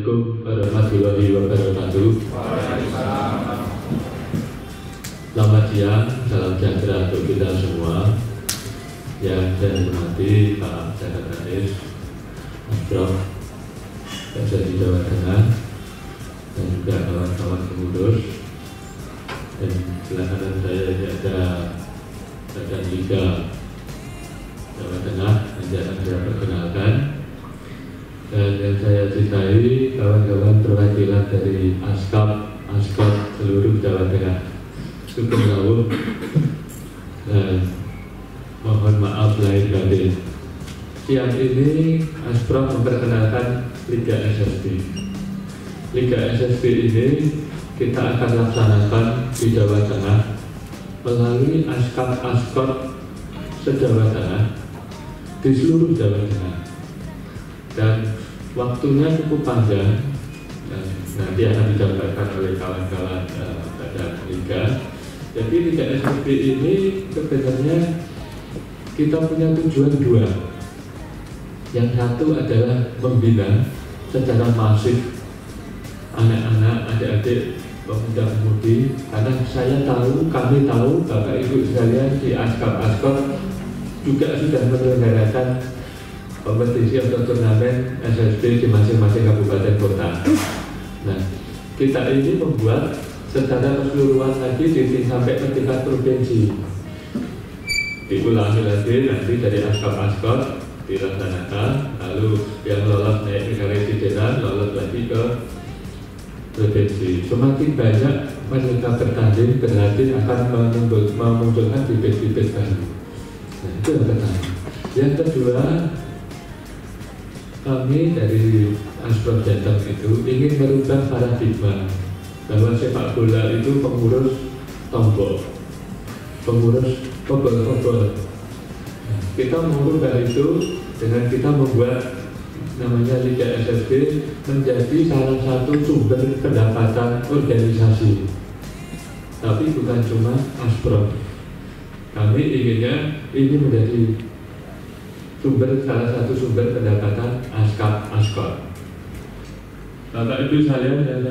Assalamualaikum warahmatullahi wabarakatuh. Selamat siang, salam sejahtera untuk kita semua. Yang saya hormati Pak Sekretaris Asprof PSSI Jawa Tengah dan juga kawan-kawan pengurus. Dan sebelah kanan saya ini ada Badan Liga Jawa Tengah yang akan saya perkenalkan. Dan yang saya cintai kawan-kawan perwakilan dari ASKOT seluruh Jawa Tengah. Syukur rawuh dan mohon maaf lahir batin. Siang ini Asprof memperkenalkan Liga SSB. Liga SSB ini kita akan laksanakan di Jawa Tengah melalui ASKOT se-Jawa Tengah di seluruh Jawa Tengah. Dan waktunya cukup panjang dan nanti akan dijabarkan oleh kawan-kawan Badan Liga. Jadi Liga SSB ini sebenarnya kita punya tujuan dua. Yang satu adalah membina secara masif anak-anak, adik-adik, pemuda-pemudi. Karena saya tahu, kami tahu, Bapak Ibu sekalian di ASKOT juga sudah menyelenggarakan kompetisi atau turnamen SSB di masing-masing kabupaten kota. Nah, kita ini membuat secara keseluruhan lagi sampai ke tingkat provinsi. Diulangi lagi nanti dari ASKOT dilaksanakan, lalu yang lolos naik ke residenan, lolos lagi ke provinsi. Semakin banyak mereka bertanding berarti akan memunculkan bibit-bibit baru. Nah, itu yang pertama. Yang kedua, kami dari Asprof Jateng itu ingin merubah paradigma bahwa sepak bola itu pengurus tombol, pengurus kobol-kobol. Nah, kita mengubah itu dengan kita membuat namanya Liga SSB menjadi salah satu sumber pendapatan organisasi. Tapi bukan cuma Asprof. Kami inginnya ini menjadi salah satu sumber pendapatan ASKOT. Bapak Ibu sekalian yang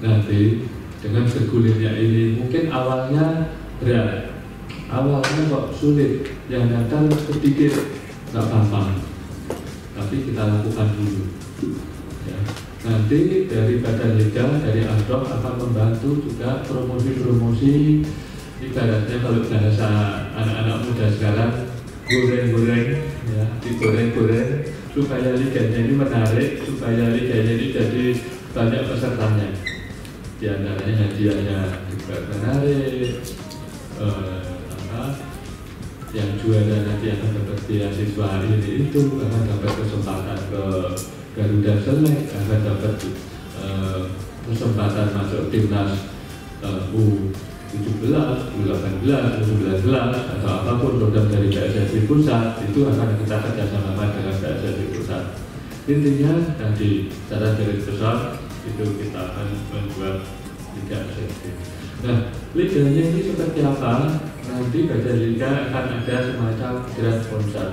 nanti dengan bergulirnya ini mungkin awalnya berat, awalnya kok sulit, yang datang sedikit nggak gampang, tapi kita lakukan dulu. Ya. Nanti dari Badan Liga, dari ASKOT akan membantu juga promosi-promosi, ibaratnya kalau bahasa anak-anak muda sekarang goreng-goreng, ya, digoreng-goreng supaya liganya ini menarik, supaya liganya ini jadi banyak pesertanya. Di antaranya hadiahnya juga menarik, yang juara nanti akan dapat beasiswa ini itu, akan dapat kesempatan ke Garuda Select, akan dapat kesempatan masuk timnas U17, U18, U19 atau apapun program dari PSSI Pusat itu akan kita kerjasama dengan PSSI Pusat. Intinya tadi secara garis besar itu kita akan membuat Liga SSB. Nah, liganya ini seperti apa? Nanti Badan Liga akan ada semacam draft konsep.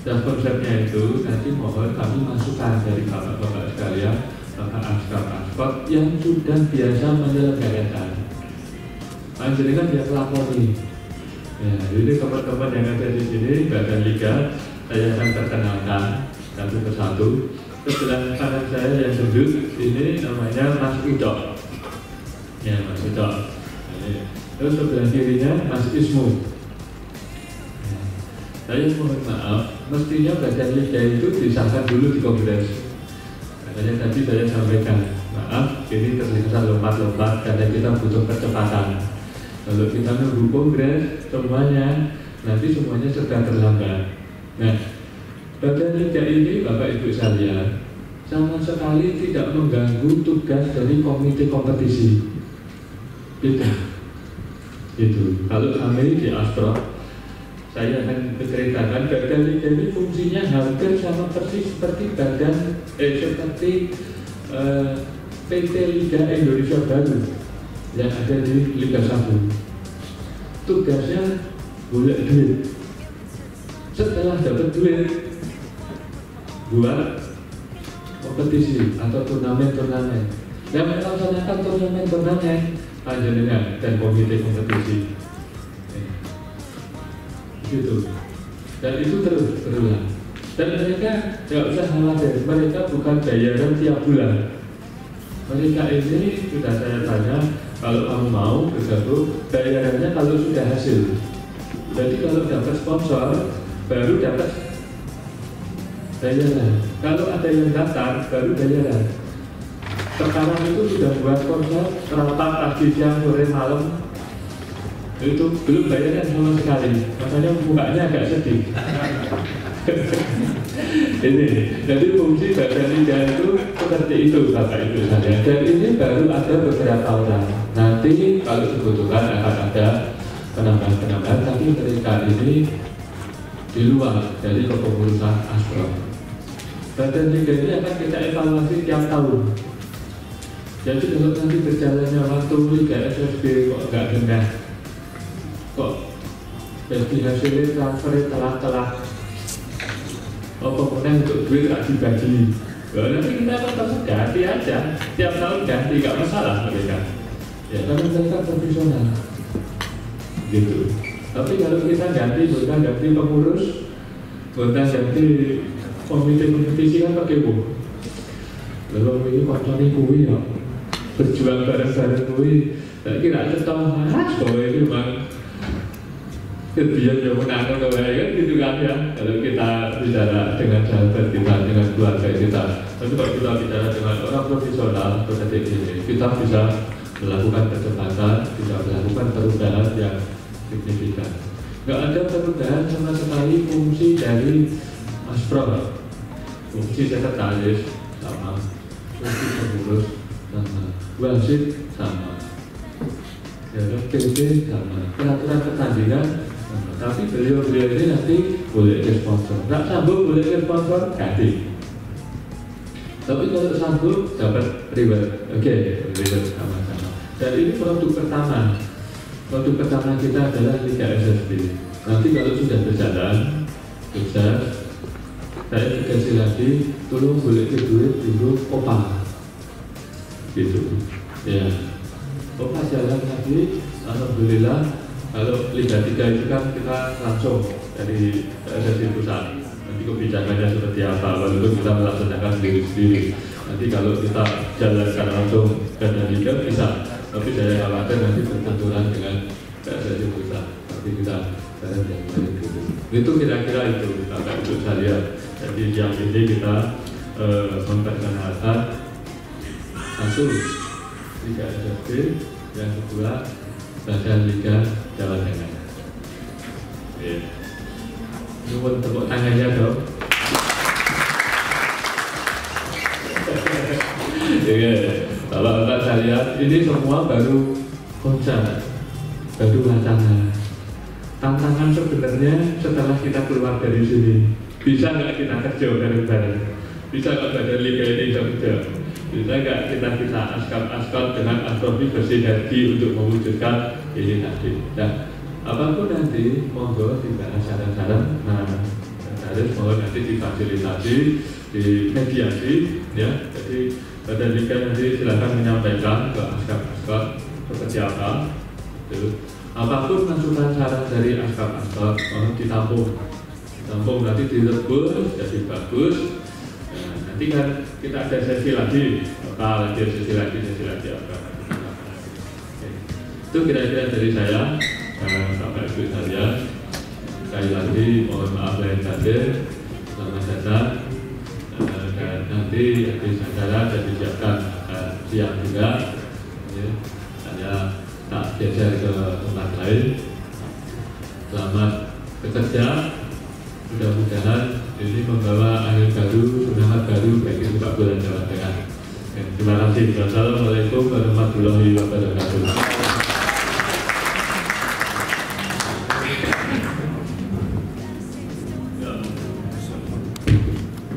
Dan konsepnya itu nanti mohon kami masukkan dari bapak-bapak sekalian, bapak ASKOT yang sudah biasa menyelenggarakan. Panjenengan dia pelakoni. Ya, ini teman-teman yang ada di sini Badan Liga saya akan perkenalkan satu persatu. Sebelah kanan saya yang duduk ini namanya Mas Ucok. Ya, Mas Ucok. Terus sebelah kirinya Mas Ismu. Ya. Saya mohon maaf, mestinya Badan Liga itu disahkan dulu di Kongres. Katanya tadi saya sampaikan, maaf, ini terlihat lompat-lompat karena kita butuh percepatan. Kalau kita nunggu kongres semuanya, nanti semuanya sedang terlambat. Nah, Badan Liga ini Bapak Ibu sekalian sama sekali tidak mengganggu tugas dari komite kompetisi. Tidak. Itu. Kalau kami di ASKOT, saya akan menceritakan Badan Liga ini fungsinya hampir sama persis seperti PT Liga Indonesia Baru yang ada di Liga 1. Tugasnya golek duit. Setelah dapat duit, buat kompetisi atau turnamen-turnamen. Yang melaksanakan turnamen-turnamen panjenengan dan komite kompetisi. Gitu. Dan itu terus berulang. Dan mereka tidak usah khawatir, mereka bukan bayaran tiap bulan. Mereka ini sudah saya tanya, kalau kamu mau bergabung, bayarannya kalau sudah hasil. Jadi kalau dapat sponsor, baru dapat bayaran. Kalau ada yang daftar, baru bayaran. Sekarang itu sudah buat konser, rapat pagi, siang, sore, malam. Itu belum bayaran sama sekali. Makanya mukanya agak sedih. Ini, jadi fungsi badan liga itu seperti itu Bapak Ibu saya. Dan ini baru ada beberapa orang. Nanti kalau kebetulan akan ada penambahan-penambahan, tapi mereka ini di luar dari kepengurusan Astro. Badan liga ini akan kita evaluasi tiap tahun. Jadi kalau nanti berjalannya waktu Liga SSB kok nggak rendah, kok jadi hasilnya transfer telah-telah, kemudian untuk duit nggak dibagi. Nanti kita tetap ganti aja, tiap tahun ganti, nggak masalah mereka. Ya, karena mereka profesional, gitu. Tapi kalau kita ganti pengurus, ganti komite kompetisi kan pakai bu. Lalu ini konconi kui ya, berjuang bareng-bareng kui. Tak kira tahu bahwa ini memang kebiasaan yang menang atau kan gitu kan ya. Kalau kita bicara dengan sahabat kita, dengan keluarga kita, tapi kalau kita bicara dengan orang profesional seperti ini, kita bisa melakukan percepatan, bisa melakukan perubahan yang signifikan. Nggak ada perubahan sama sekali fungsi dari Astro. Fungsi sekretaris sama, fungsi pengurus sama, wasit sama, ya PT sama, peraturan pertandingan. Tapi beliau ini nanti boleh ke sponsor, nggak sanggup boleh ke sponsor, ganti. Tapi kalau sanggup dapat reward, oke, reward sama-sama. Dan ini produk pertama kita adalah Liga SSB. Nanti kalau sudah berjalan, sukses, saya dikasih lagi, tolong boleh ke duit dulu OPA, gitu, ya. OPA jalan lagi, alhamdulillah. Kalau Liga 3 itu kan kita langsung dari SSB pusat. Nanti kebijakannya seperti apa, walaupun kita melaksanakan sendiri-sendiri. Nanti kalau kita jalankan langsung dari Liga bisa, tapi saya khawatir nanti berbenturan dengan SSB pusat. Tapi kita jalan yang lain gitu. Itu kira-kira itu Bapak Ibu sekalian. Jadi yang ini kita memperkenalkan satu Liga SSB, yang kedua Badan Liga Jawa Tengah. Nuwun tepuk tangannya dong. Bapak-bapak sekalian, ini semua baru konsep, baru wacana. Tantangan sebenarnya setelah kita keluar dari sini, bisa nggak kita kerja bareng-bareng? Bisa nggak Badan Liga ini kerja? Bisa nggak kita askap dengan Astrofi bersinergi untuk mewujudkan ini tadi? Dan apapun nanti, monggo dibahas saran-saran. Nah, harus mohon nanti difasilitasi, dimediasi, ya. Jadi Badan Liga nanti silakan menyampaikan ke askap seperti apa. Apapun masukan saran dari askap mohon ditampung nanti direbus jadi bagus. Nanti kan kita ada sesi lagi apa, sesi lagi apa. Itu kira-kira dari saya, Bapak Ibu sekalian. Sekali lagi mohon maaf lahir batin, selamat datang. Dan nanti habis acara saya disiapkan siang juga. Saya tak geser ke tempat lain. Selamat bekerja. Mudah-mudahan ini membawa angin baru, semangat baru bagi sepak bola Jawa Tengah. Terima kasih. Wassalamualaikum warahmatullahi wabarakatuh.